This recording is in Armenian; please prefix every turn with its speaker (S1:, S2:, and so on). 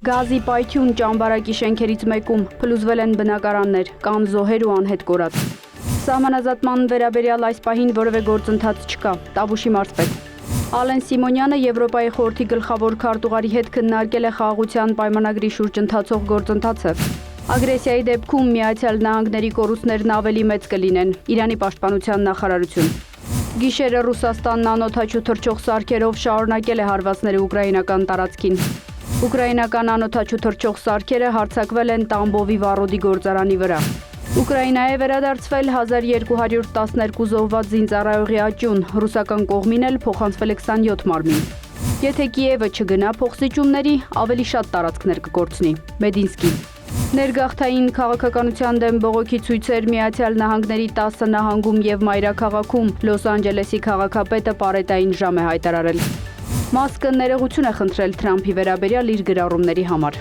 S1: Գազի պայթյուն ճամբարակի շենքերից մեկում փլուզվել են բնակարաններ, կան զոհեր ու անհետ կորած։ Սահմանազատման վերաբերյալ այս պահին որևէ գործընթաց չկա, Տավուշի մարզպետ։ Ալեն Սիմոնյանը Եվրոպայի խորհրդի գլխավոր քարտուղարի հետ քննարկել է խաղաղության պայմանագրի շուրջ ընթացող գործընթացը։ Ագրեսիայի դեպքում Միացյալ Նահանգների կորուստներն ավելի մեծ կլինեն, Իրանի պաշտպանության նախարարություն։ Գիշերը Ռուսաստանն անօդաչու թռչող սարքերով շարունակել է հարվածները ուկրաինական տարածքին։ Ուկրաինական անօդաչու թռչող սարքերը հարձակվել են Տամբովի վառոդի գործարանի վրա։ Ուկրաինա է վերադարձվել 1212 զոհված զինծառայողի աճուն, ռուսական կողմին էլ փոխանցվել է 27 մարմին։ Եթե Կիևը չգնա փոխզիջումների, ավելի շատ տարածքներ կկորցնի, Մեդինսկի։ Ներգաղթային քաղաքականության դեմ բողոքի ցույցեր Միացյալ Նահանգների 10 նահանգում և մայրաքաղաքում Լոս Անջելեսի քաղաքապետը պարետային ժամ է հայտարարել։ Մասկը ներողություն է խնդրել Թրամփի վերաբերյալ իր գրառումների համար։